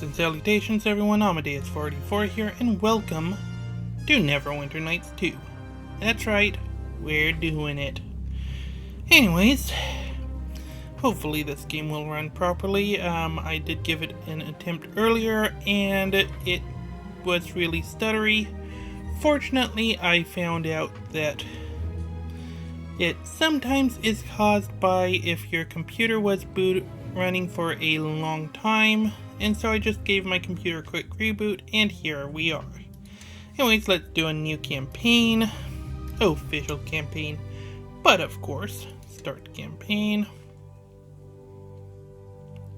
and salutations everyone, Amadeus44 here, and welcome to Neverwinter Nights 2. That's right, we're doing it. Anyways, hopefully this game will run properly. I did give it an attempt earlier, and it was really stuttery. Fortunately, I found out that it sometimes is caused by if your computer was running for a long time, and so I just gave my computer a quick reboot, and here we are. Anyways, let's do a new campaign. Official campaign. But of course, start campaign.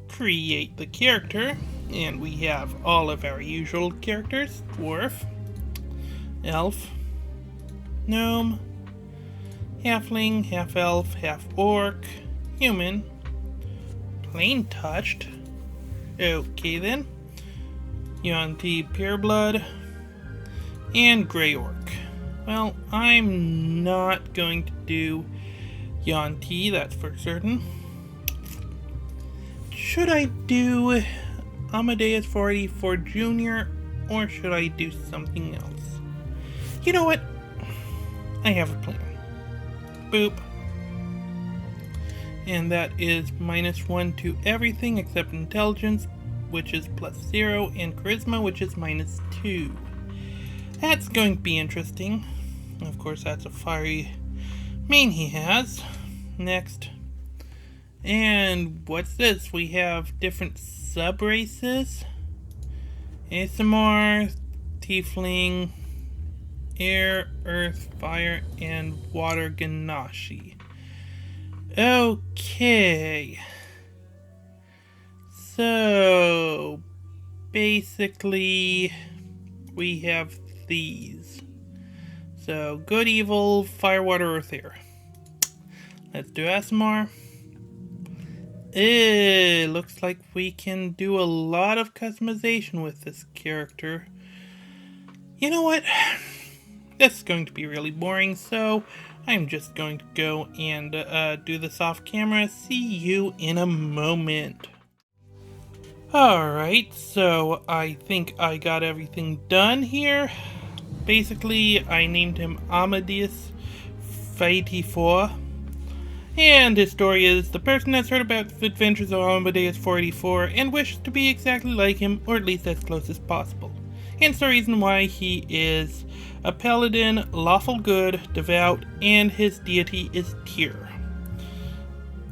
Create the character, and we have all of our usual characters. Dwarf, elf, gnome, halfling, half-elf, half-orc, human, plain touched. Okay then. Yuan-Ti pureblood, and Grey Orc. Well, I'm not going to do Yuan-Ti, that's for certain. Should I do Amadeus44 Jr. or should I do something else? You know what? I have a plan. Boop. And that is -1 to everything except intelligence, which is +0, and charisma, which is -2. That's going to be interesting. Of course, that's a fiery main he has. Next. And what's this? We have different sub-races. ASMR, Tiefling, Air, Earth, Fire, and Water Ganashi. Okay. So, basically, we have these. So, good, evil, fire, water, earth, air. Let's do ASMR. Looks like we can do a lot of customization with this character. You know what? This is going to be really boring, so I'm just going to go and do this off camera. See you in a moment. Alright, so I think I got everything done here. Basically, I named him Amadeus44. And his story is, the person has heard about the adventures of Amadeus44 and wishes to be exactly like him, or at least as close as possible. Hence the reason why he is a paladin, lawful good, devout, and his deity is Tyr.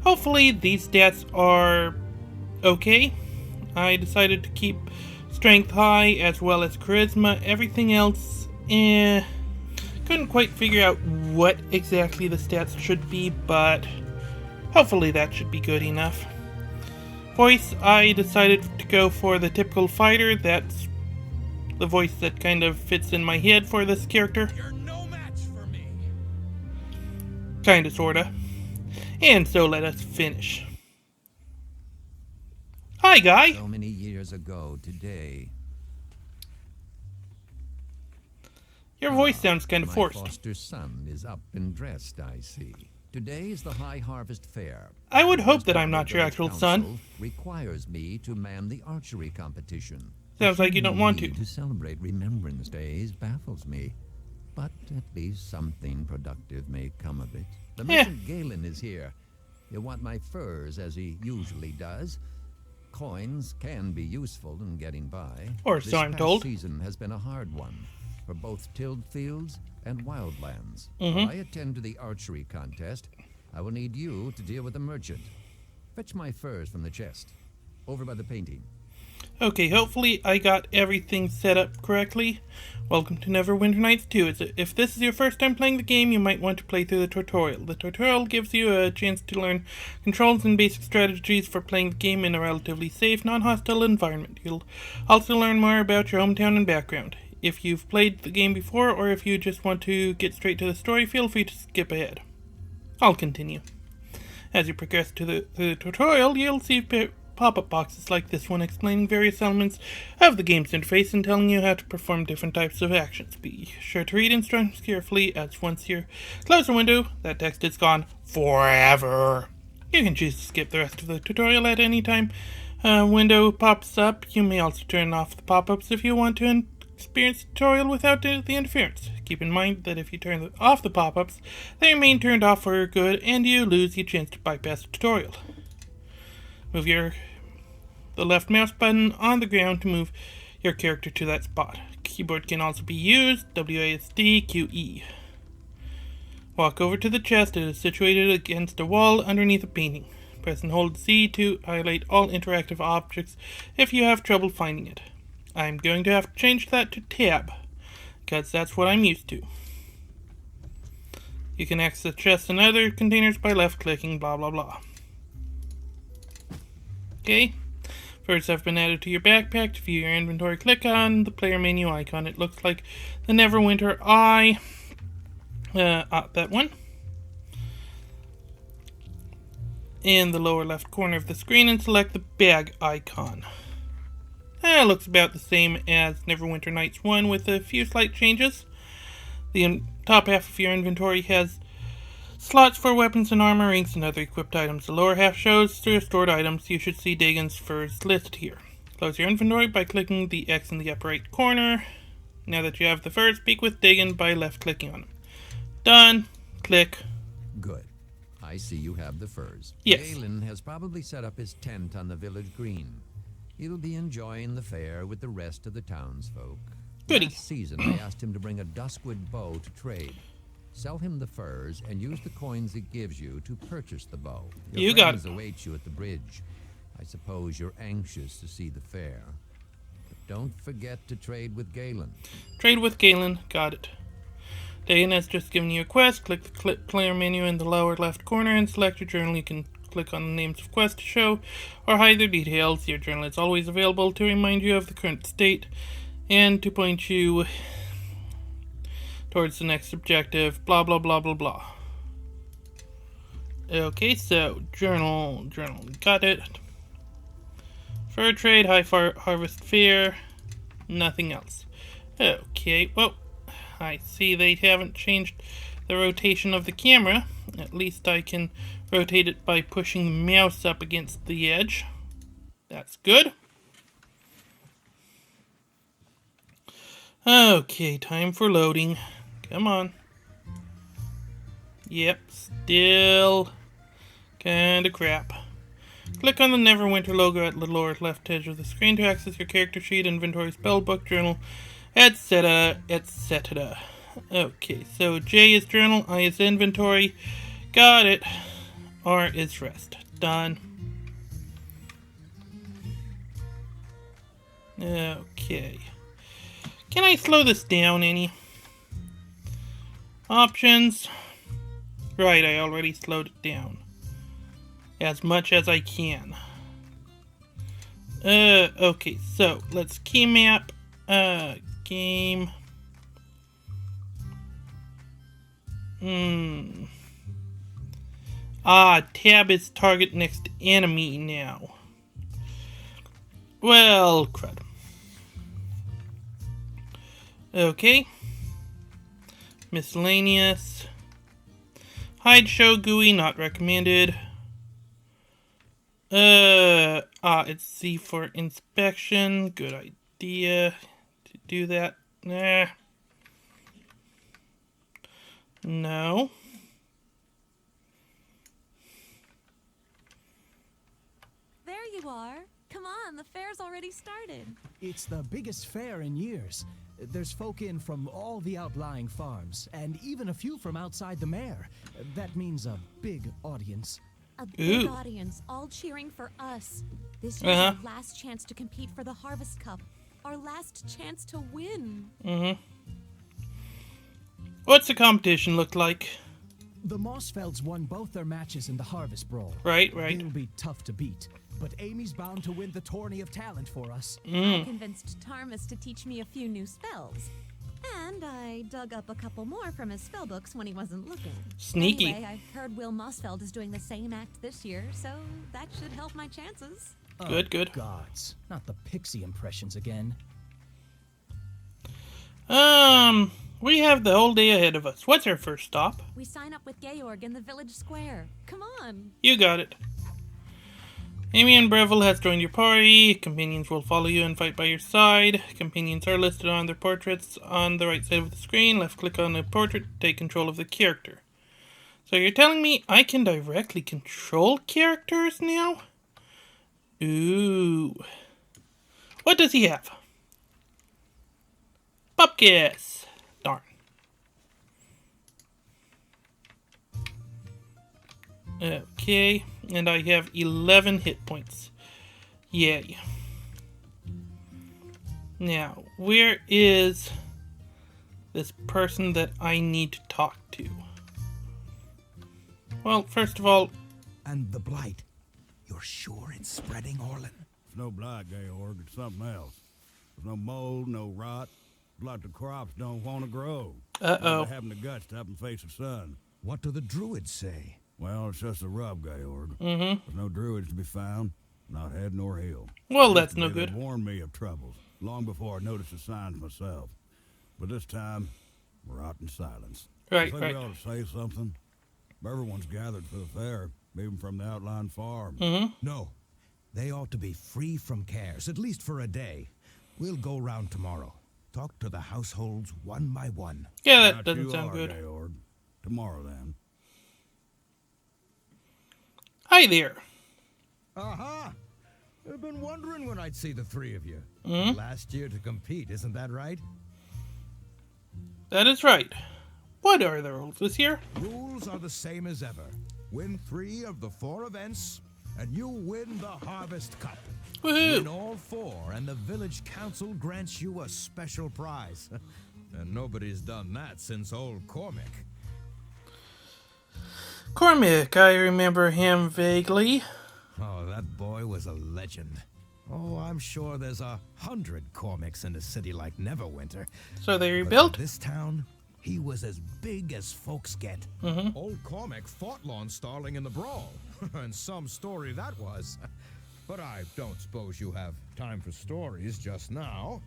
Hopefully these stats are okay. I decided to keep strength high as well as charisma. Everything else, couldn't quite figure out what exactly the stats should be, but hopefully that should be good enough. Voice, I decided to go for the typical fighter. That's the voice that kind of fits in my head for this character. You're no match for me. Kinda, sorta. And so let us finish. Hi, guy! So many years ago today. Your voice sounds kind of forced. My foster son is up and dressed, I see. Today is the High Harvest Fair. I would hope that I'm not your actual son. Requires me to man the archery competition. Sounds like you don't want to. To celebrate Remembrance Days baffles me. But at least something productive may come of it. The merchant Galen is here. He'll want my furs as he usually does. Coins can be useful in getting by. Or so I'm told. This season has been a hard one for both tilled fields and wildlands. Mm-hmm. If I attend to the archery contest, I will need you to deal with the merchant. Fetch my furs from the chest, over by the painting. Okay, hopefully I got everything set up correctly. Welcome to Neverwinter Nights 2. If this is your first time playing the game, you might want to play through the tutorial. The tutorial gives you a chance to learn controls and basic strategies for playing the game in a relatively safe, non-hostile environment. You'll also learn more about your hometown and background. If you've played the game before, or if you just want to get straight to the story, feel free to skip ahead. I'll continue. As you progress to the tutorial, you'll see pop-up boxes like this one explaining various elements of the game's interface and telling you how to perform different types of actions. Be sure to read instructions carefully, as once you close the window, that text is gone forever. You can choose to skip the rest of the tutorial at any time, A window pops up. You may also turn off the pop-ups if you want to experience the tutorial without the interference. Keep in mind that if you turn off the pop-ups, they remain turned off for good and you lose the chance to bypass the tutorial. Move the left mouse button on the ground to move your character to that spot. Keyboard can also be used, WASD, QE. Walk over to the chest. It is situated against a wall underneath a painting. Press and hold Z to highlight all interactive objects if you have trouble finding it. I'm going to have to change that to tab, because that's what I'm used to. You can access chests and other containers by left-clicking, blah blah blah. Okay. First have been added to your backpack. To view your inventory, click on the player menu icon. It looks like the Neverwinter eye. That one. In the lower left corner of the screen and select the bag icon. It looks about the same as Neverwinter Nights 1 with a few slight changes. The top half of your inventory has slots for weapons and armor, inks, and other equipped items. The lower half shows your stored items. You should see Dagon's furs list here. Close your inventory by clicking the X in the upper right corner. Now that you have the furs, speak with Dagon by left-clicking on him. Done. Click. Good. I see you have the furs. Yes. Galen has probably set up his tent on the village green. He'll be enjoying the fair with the rest of the townsfolk. Goody. Last season, I asked him to bring a duskwood bow to trade. Sell him the furs and use the coins it gives you to purchase the bow. Your friends await you at the bridge. I suppose you're anxious to see the fair. But don't forget to trade with Galen. Trade with Galen. Got it. Dagon has just given you a quest. Click the player menu in the lower left corner and select your journal. You can click on the names of quests to show or hide their details. Your journal is always available to remind you of the current state and to point you towards the next objective. Blah, blah, blah, blah, blah. Okay, so journal. Got it. Fur trade, harvest fair. Nothing else. Okay, well, I see they haven't changed the rotation of the camera. At least I can rotate it by pushing the mouse up against the edge. That's good. Okay, time for loading. Come on. Yep, still kinda crap. Click on the Neverwinter logo at the lower left edge of the screen to access your character sheet, inventory, spellbook, journal, etc., etc. Okay, so J is journal, I is inventory. Got it. R is rest. Done. Okay. Can I slow this down any? Options. Right, I already slowed it down. As much as I can. Okay, so let's key map. Game. Tab is target next enemy now. Well, crud. Okay. Miscellaneous. Hide show GUI, not recommended. It's C for inspection. Good idea to do that. No. There you are. Come on, the fair's already started. It's the biggest fair in years. There's folk in from all the outlying farms, and even a few from outside the mare. That means a big audience. A big audience, all cheering for us. This year's our last chance to compete for the Harvest Cup. Our last chance to win. What's the competition look like? The Mossfelds won both their matches in the Harvest Brawl. Right. It'll be tough to beat, but Amy's bound to win the tourney of talent for us. I convinced Tarmus to teach me a few new spells. And I dug up a couple more from his spellbooks when he wasn't looking. Sneaky. Anyway, I've heard Will Mossfeld is doing the same act this year, so that should help my chances. Good. Gods, not the pixie impressions again. We have the whole day ahead of us. What's our first stop? We sign up with Georg in the village square. Come on. You got it. Amy and Breville has joined your party. Companions will follow you and fight by your side. Companions are listed on their portraits on the right side of the screen. Left click on the portrait to take control of the character. So you're telling me I can directly control characters now? Ooh. What does he have? Bupkis. Darn. Okay, and I have 11 hit points. Yay. Now, where is this person that I need to talk to? Well, first of all... And the blight. You're sure it's spreading, Orlin? It's no blight, Georg. It's something else. There's no mold, no rot. It's like the crops don't want to grow. Uh-oh. They haven't the guts to up and face the sun. What do the druids say? Well, it's just a rub, Georg. Mm-hmm. There's no druids to be found, not head nor heel. Well, that's no They good. warned me of troubles, long before I noticed the signs myself. But this time, we're out in silence. Right, I think right. we ought to say something. Everyone's gathered for the fair, even from the outlying farm. Mm-hmm. No. They ought to be free from cares, at least for a day. We'll go round tomorrow. Talk to the households one by one. Yeah, that Out doesn't you sound are, good. Georg. Tomorrow, then. Hi there. Aha! I've been wondering when I'd see the three of you. Hmm? Last year to compete, isn't that right? That is right. What are the rules this year? Rules are the same as ever. Win 3 of the 4 events, and you win the Harvest Cup. Woohoo! Win all 4, and the village council grants you a special prize. And nobody's done that since old Cormac. Cormac, I remember him vaguely. Oh, that boy was a legend. Oh, I'm sure there's 100 Cormacs in a city like Neverwinter. So they But rebuilt? in this town, he was as big as folks get. Mm-hmm. Old Cormac fought Lon Starling in the brawl, and some story that was. But I don't suppose you have time for stories just now.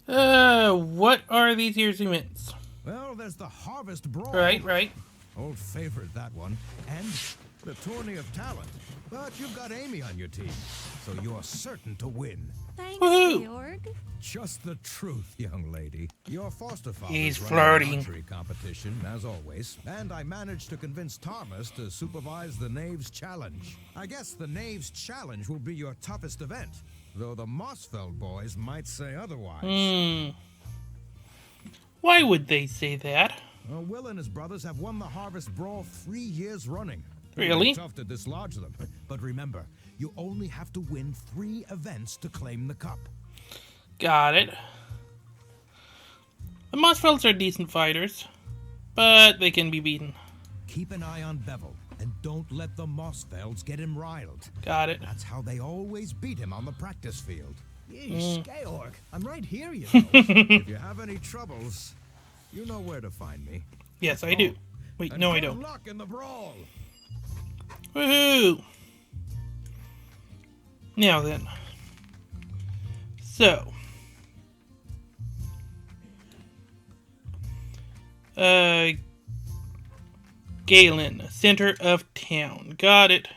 What are these year's events? Well, there's the Harvest Brawl. Right. Old favorite, that one. And the Tourney of Talent. But you've got Amy on your team, so you're certain to win. Thanks, Woohoo. Georg. Just the truth, young lady. Your foster father He's running flirting. an archery competition, as always. And I managed to convince Thomas to supervise the Knaves Challenge. I guess the Knaves Challenge will be your toughest event, though the Mossfeld boys might say otherwise. Why would they say that? Will and his brothers have won the Harvest Brawl 3 years running. Really? It's tough to dislodge them. But remember, you only have to win 3 events to claim the cup. Got it. The Mossfelds are decent fighters, but they can be beaten. Keep an eye on Bevel, and don't let the Mossfelds get him riled. Got it. That's how they always beat him on the practice field. Yeesh, Georg, I'm right here, you know. If you have any troubles, you know where to find me. Yes, I do. Wait, And no, I good don't. luck in the brawl. Woohoo! Now then. So. Galen, center of town. Got it.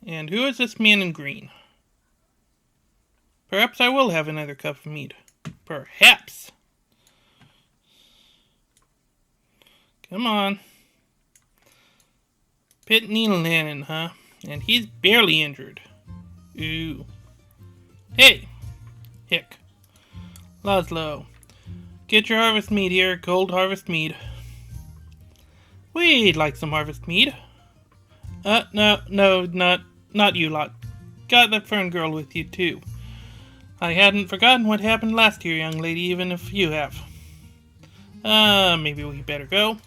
And who is this man in green? Perhaps I will have another cup of mead. Perhaps. Come on. Pitney Lannon, huh? And he's barely injured. Ooh. Hey! Hick. Laszlo. Get your harvest mead here. Cold harvest mead. We'd like some harvest mead. No, not you lot. Got that fern girl with you, too. I hadn't forgotten what happened last year, young lady, even if you have. Maybe we better go.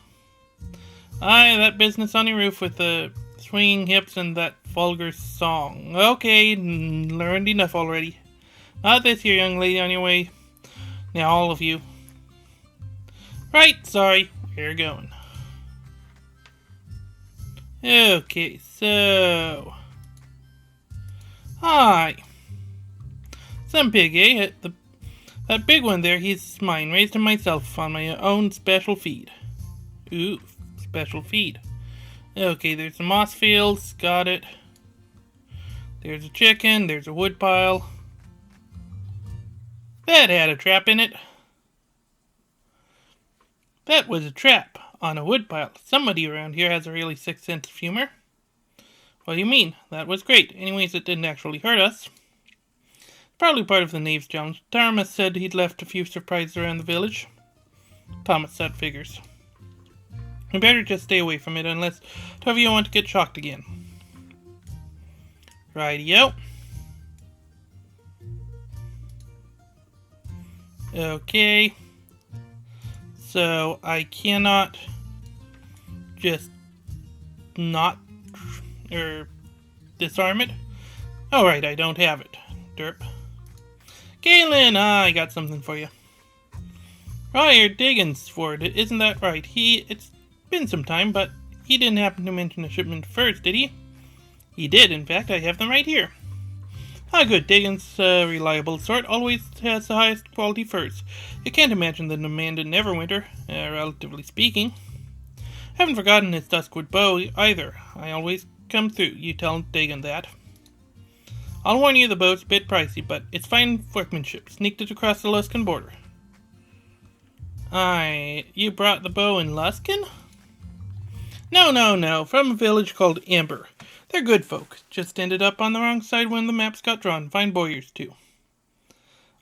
Aye, that business on your roof with the swinging hips and that vulgar song. Okay, learned enough already. Not this year, young lady, on your way. Now, all of you. Right, sorry, we're going. Okay, so... Hi. Some pig, eh? That big one there, he's mine. Raised him myself on my own special feed. Ooh, special feed. Okay, there's the moss fields. Got it. There's a chicken. There's a woodpile. That had a trap in it. That was a trap on a woodpile. Somebody around here has a really sick sense of humor. What do you mean? That was great. Anyways, it didn't actually hurt us. Probably part of the Knaves challenge. Thomas said he'd left a few surprises around the village. Thomas, that figures. We better just stay away from it unless two of you want to get shocked again. Rightio. Okay. So I cannot just not disarm it. Oh right, I don't have it. Derp. Galen, I got something for you. Roger Diggins for it, isn't that right? It's been some time, but he didn't happen to mention a shipment first, did he? He did, in fact, I have them right here. Ah, good, Diggins, reliable sort, always has the highest quality furs. You can't imagine the demand in Neverwinter, relatively speaking. Haven't forgotten his Duskwood bow either. I always come through, you tell Dagon that. I'll warn you, the bow's a bit pricey, but it's fine workmanship. Sneaked it across the Luskan border. You brought the bow in Luskan? No, from a village called Amber. They're good folk. Just ended up on the wrong side when the maps got drawn. Fine bowyers, too.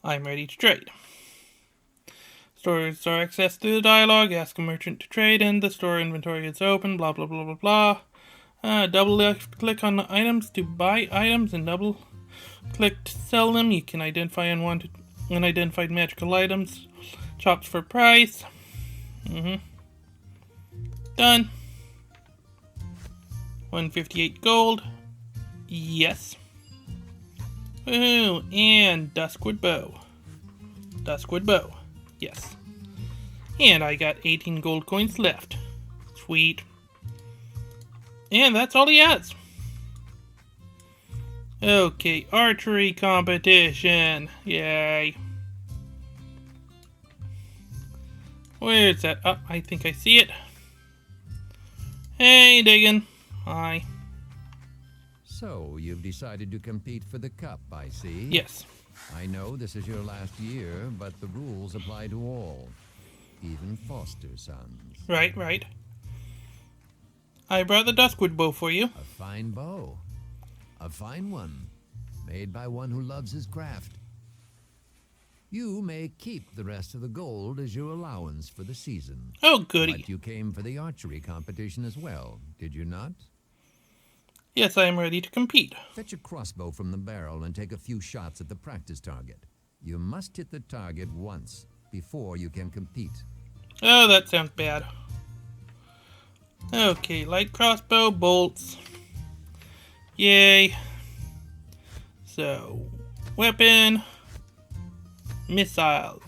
I'm ready to trade. Stores are accessed through the dialogue. Ask a merchant to trade, and the store inventory is open. Blah, blah, blah, blah, blah. Double click on the items to buy items, and double click to sell them. You can identify unidentified magical items. Chops for price. Done. 158 gold. Yes. Woohoo! And Duskwood bow. Duskwood bow. Yes. And I got 18 gold coins left. Sweet. And that's all he has. Okay, archery competition. Yay. Where's that? Oh, I think I see it. Hey, Dagon. Hi. So, you've decided to compete for the cup, I see. Yes. I know this is your last year, but the rules apply to all, even foster sons. Right. I brought the Duskwood bow for you. A fine bow. A fine one, made by one who loves his craft. You may keep the rest of the gold as your allowance for the season. Oh, goody. But you came for the archery competition as well, did you not? Yes, I am ready to compete. Fetch a crossbow from the barrel and take a few shots at the practice target. You must hit the target once before you can compete. Oh, that sounds bad. Okay, light crossbow, bolts. Yay. So, weapon, missiles.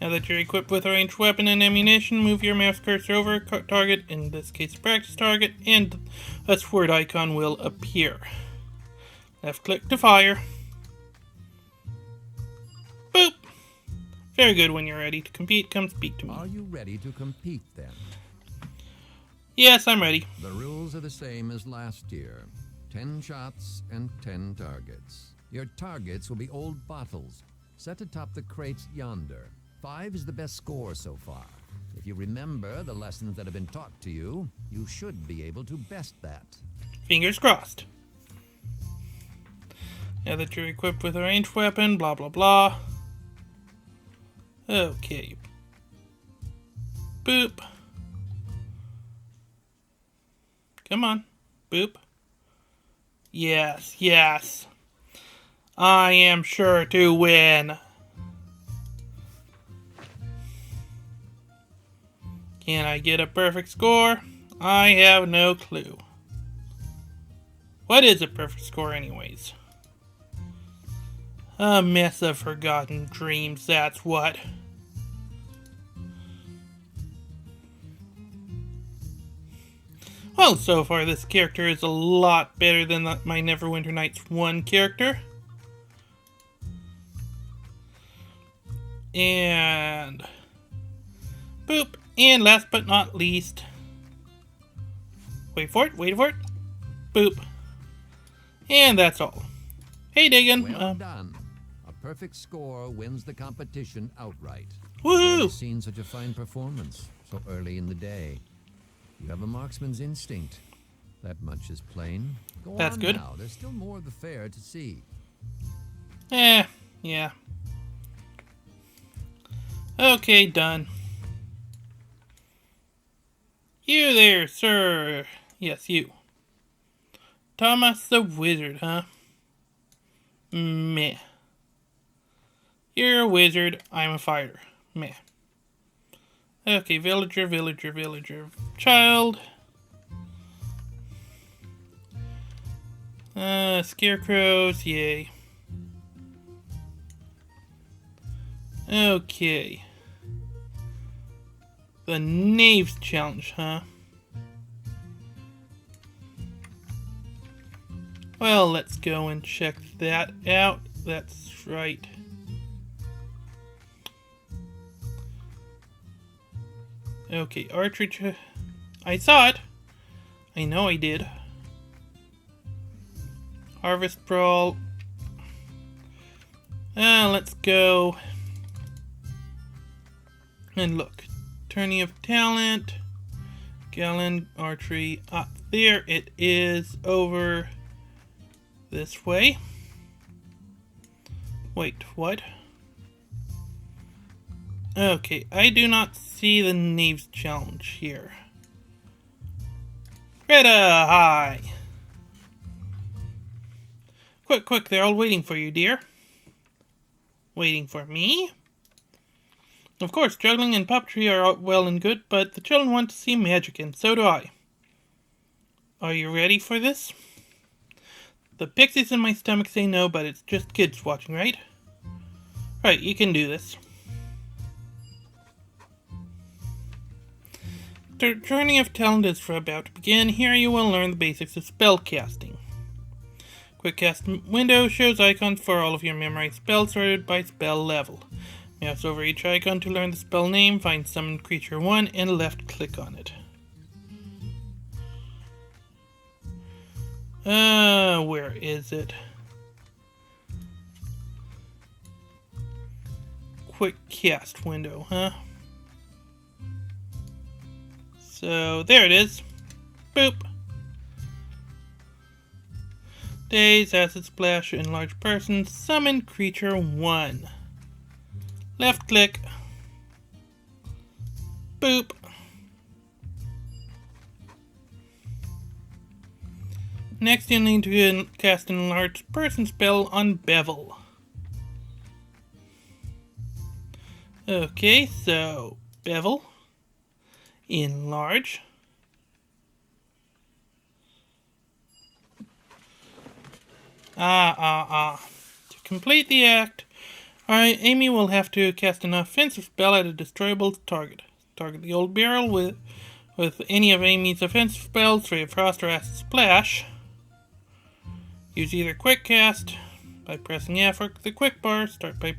Now that you're equipped with a ranged weapon and ammunition, move your mouse cursor over a target, in this case a practice target, and a sword icon will appear. Left click to fire. Boop! Very good. When you're ready to compete, come speak to me. Are you ready to compete then? Yes, I'm ready. The rules are the same as last year. 10 shots and 10 targets. Your targets will be old bottles, set atop the crates yonder. 5 is the best score so far. If you remember the lessons that have been taught to you, you should be able to best that. Fingers crossed. Now that you're equipped with a ranged weapon, blah blah blah. Okay. Boop. Come on. Boop. Yes. I am sure to win. Can I get a perfect score? I have no clue. What is a perfect score anyways? A mess of forgotten dreams, that's what. Well, so far this character is a lot better than my Neverwinter Nights 1 character. And boop. And last but not least, wait for it. Boop. And that's all. Hey, Dagan. Well done. A perfect score wins the competition outright. Woohoo! Rarely seen such a fine performance so early in the day. You have a marksman's instinct. That much is plain. Go That's on good. now. There's still more of the fair to see. Yeah. Okay, done. You there, sir. Yes, you. Thomas the Wizard, huh? Meh. You're a wizard, I'm a fighter. Meh. Okay, villager. Child. Scarecrows, yay. Okay. The Knaves Challenge, huh? Well, let's go and check that out. That's right. Okay, archery. I saw it. I know I did. Harvest Brawl. Let's go and look. Tourney of Talent. Gallon Archery. There it is over this way. Wait, what? Okay, I do not see the Knaves Challenge here. Greta, hi! Quick, they're all waiting for you, dear. Waiting for me? Of course, juggling and puppetry are well and good, but the children want to see magic, and so do I. Are you ready for this? The pixies in my stomach say no, but it's just kids watching, right? Right, you can do this. The Journey of Talent is about to begin. Here you will learn the basics of spell casting. Quick cast window shows icons for all of your memorized spells sorted by spell level. Mouse over each icon to learn the spell name, find Summon Creature 1, and left click on it. Where is it? Quick cast window, huh? So, there it is. Boop. Daze, Acid Splash, Enlarge Person, Summon Creature 1. Left click. Boop. Next, you'll need to cast an Enlarged Person spell on Bevel. Okay, so Bevel. Enlarge. To complete the act, Amy will have to cast an offensive spell at a destroyable target. Target the old barrel with any of Amy's offensive spells, Ray of Frost or Acid Splash. Use either Quick Cast by pressing F or the Quick Bar. Start by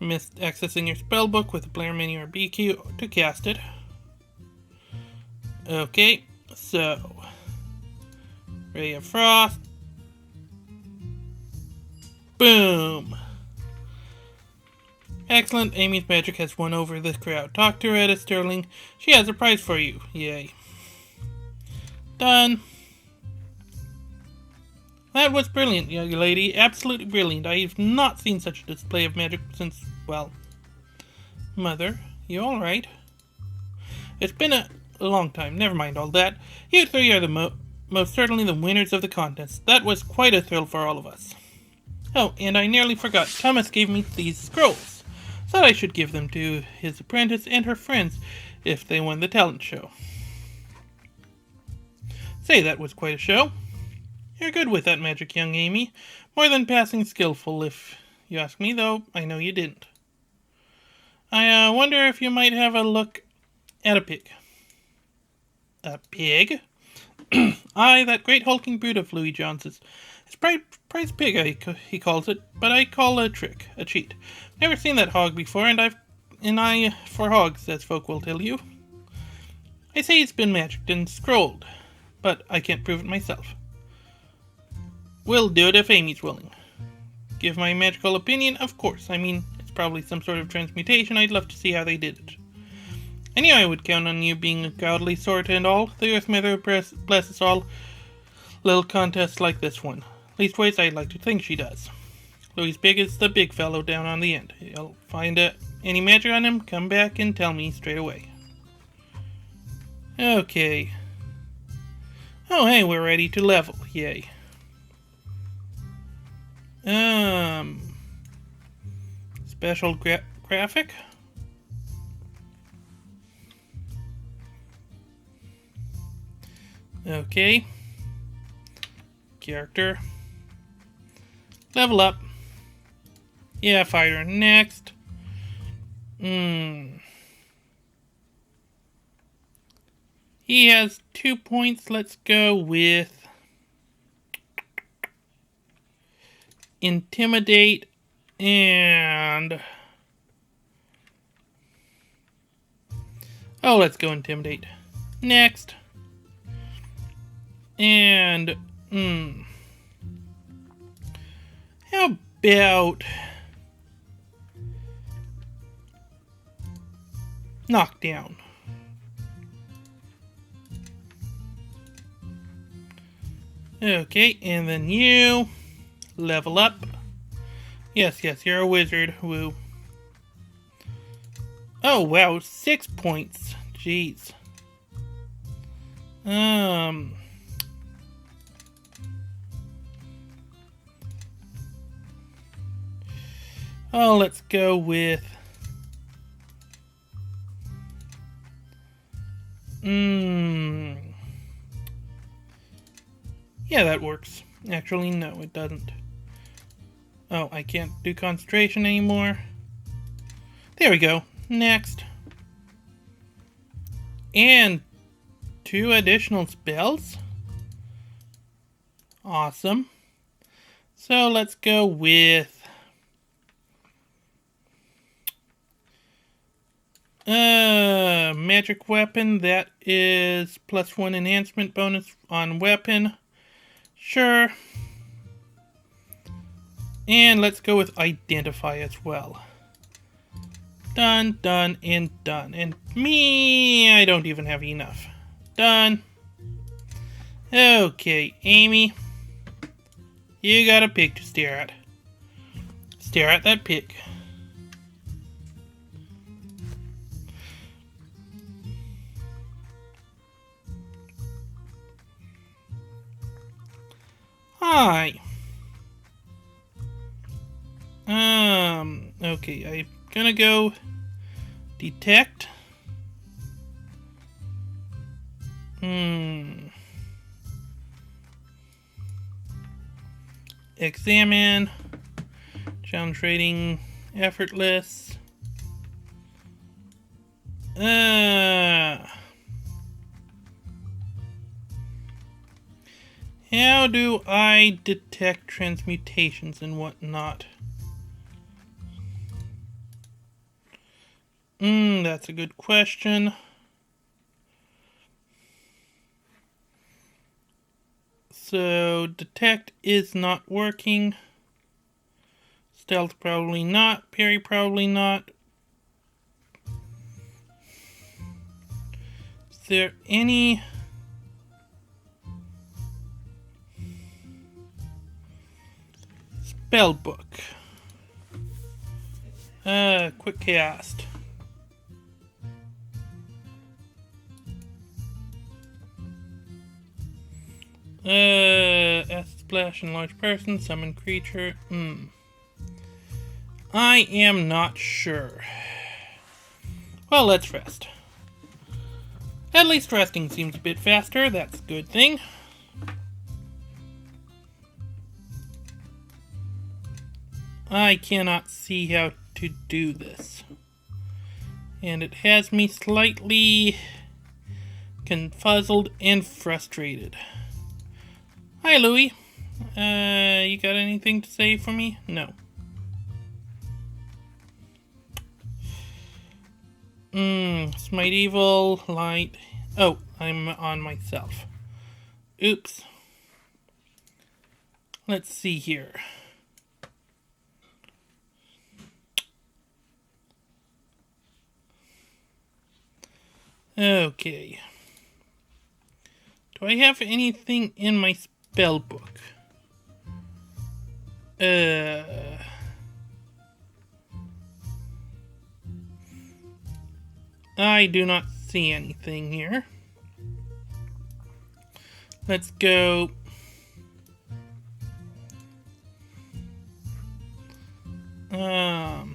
accessing your spellbook with the player menu or B key to cast it. Okay, so Ray of Frost. Boom! Excellent, Amy's magic has won over the crowd. Talk to Retta Sterling. She has a prize for you. Yay. Done. That was brilliant, young lady. Absolutely brilliant. I have not seen such a display of magic since, well... Mother, you alright? It's been a long time. Never mind all that. You three are the most certainly the winners of the contest. That was quite a thrill for all of us. Oh, and I nearly forgot. Thomas gave me these scrolls. Thought I should give them to his apprentice and her friends if they won the talent show. Say, that was quite a show. You're good with that magic, young Amy. More than passing skillful, if you ask me, though I know you didn't. I wonder if you might have a look at a pig. A pig? Aye, that great hulking brute of Louis Johnson's. His prize pig, he calls it, but I call a trick, a cheat. Never seen that hog before, and an eye for hogs, as folk will tell you. I say he's been magicked and scrolled, but I can't prove it myself. We'll do it if Amy's willing. Give my magical opinion, of course. I mean, it's probably some sort of transmutation. I'd love to see how they did it. I knew I would count on you being a godly sort and all. The Earth Mother bless us all. Little contests like this one. Leastways, I'd like to think she does. Louis Big is the big fellow down on the end. You'll find any magic on him, come back and tell me straight away. Okay. Oh, hey, we're ready to level. Yay. Special graphic? Okay. Character. Level up. Yeah, fighter. Next. He has 2 points. Let's go with Intimidate and... Oh, let's go Intimidate. Next. And... How about... Knockdown. Okay, and then you... Level up. Yes, you're a wizard. Woo. Oh, wow, 6 points. Jeez. Oh, let's go with... Yeah, that works. Actually, no, it doesn't. Oh, I can't do concentration anymore. There we go. Next. And 2 additional spells. Awesome. So let's go with... magic weapon. That is +1 enhancement bonus on weapon. Sure. And let's go with identify as well. Done, done, and done. And me, I don't even have enough. Done. Okay, Amy. You got a pig to stare at. Stare at that pig. Hi. Okay, I'm gonna go detect. Examine. Challenge rating effortless. How do I detect transmutations and whatnot? That's a good question. So, detect is not working. Stealth probably not. Parry probably not. Is there any... Spell book. Quick cast. Acid splash, enlarge person, summon creature. I am not sure. Well, let's rest. At least resting seems a bit faster. That's a good thing. I cannot see how to do this. And it has me slightly confuzzled and frustrated. Hi, Louis. You got anything to say for me? No. Smite evil, light. Oh, I'm on myself. Oops. let's see here. Okay. Do I have anything in my spell book? I do not see anything here. Let's go. Let's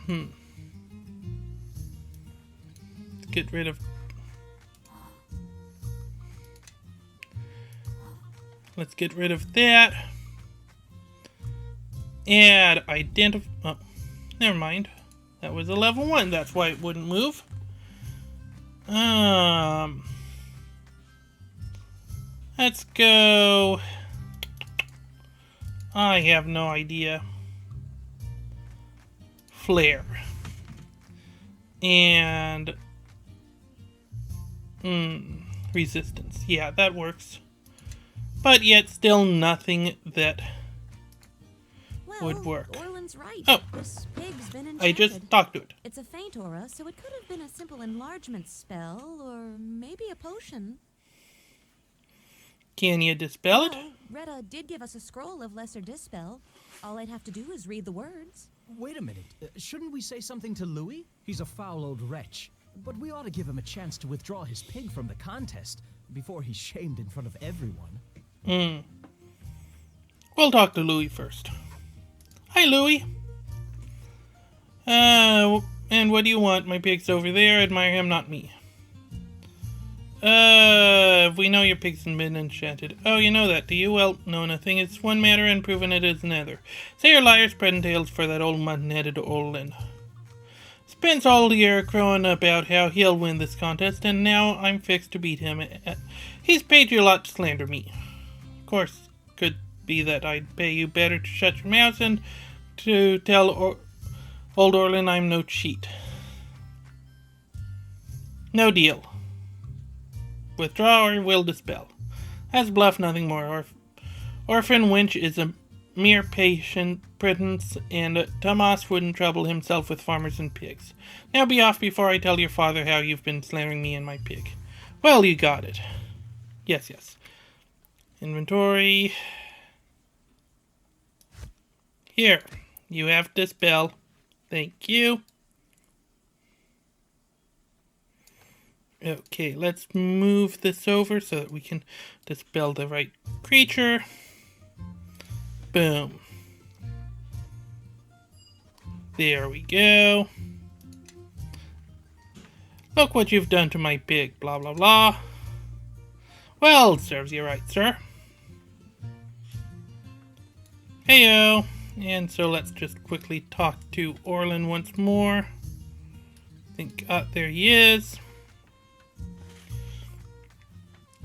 get rid of. Let's get rid of that. Add identify. Oh, never mind. That was a level 1. That's why it wouldn't move. Let's go. I have no idea. Flare. And resistance. Yeah, that works. But yet still nothing that would work. Orland's right. Oh. This pig's been enchanted. I just talked to it. It's a faint aura, so it could have been a simple enlargement spell, or maybe a potion. Can you dispel it? Well, Retta did give us a scroll of lesser dispel. All I'd have to do is read the words. Wait a minute. Shouldn't we say something to Louis? He's a foul old wretch. But we ought to give him a chance to withdraw his pig from the contest before he's shamed in front of everyone. We'll talk to Louis first. Hi, Louis. And what do you want? My pig's over there. Admire him, not me. We know your pig's been enchanted. Oh, you know that, do you? Well, knowing a thing is one matter and proving it is another. Say your liars spreading tales for that old mutton-headed Orland. Spends all year crowing about how he'll win this contest, and now I'm fixed to beat him. He's paid you a lot to slander me. Of course, could be that I'd pay you better to shut your mouth and to tell old Orland I'm no cheat. No deal. Withdraw or will dispel. That's bluff, nothing more. Orphan Winch is a mere patient pittance, and Tomas wouldn't trouble himself with farmers and pigs. Now be off before I tell your father how you've been slandering me and my pig. Well, you got it. Yes, yes. Inventory. Here, you have dispel. Thank you. Okay, let's move this over so that we can dispel the right creature. Boom. There we go. Look what you've done to my pig, blah blah blah. Well, serves you right, sir. Heyo. And so let's just quickly talk to Orland once more. I think, there he is.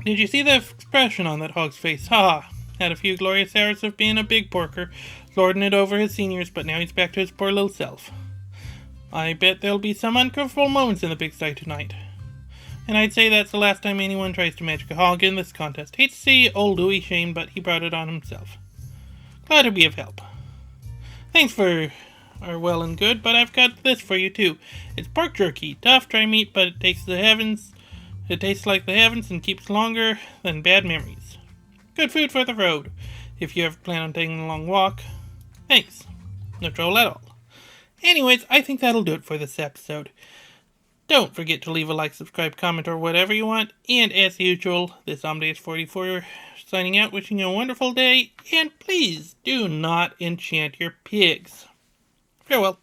Did you see the expression on that hog's face? Ha! Had a few glorious hours of being a big porker, lording it over his seniors, but now he's back to his poor little self. I bet there'll be some uncomfortable moments in the pigsty tonight. And I'd say that's the last time anyone tries to magic a hog in this contest. Hate to see old Louis shamed, but he brought it on himself. Glad to be of help. Thanks for are well and good, but I've got this for you too. It's pork jerky, tough, dry meat, but it tastes like the heavens and keeps longer than bad memories. Good food for the road, if you ever plan on taking a long walk. Thanks. No trouble at all. Anyways, I think that'll do it for this episode. Don't forget to leave a like, subscribe, comment, or whatever you want. And as usual, this Amadeus44 signing out, wishing you a wonderful day. And please do not enchant your pigs. Farewell.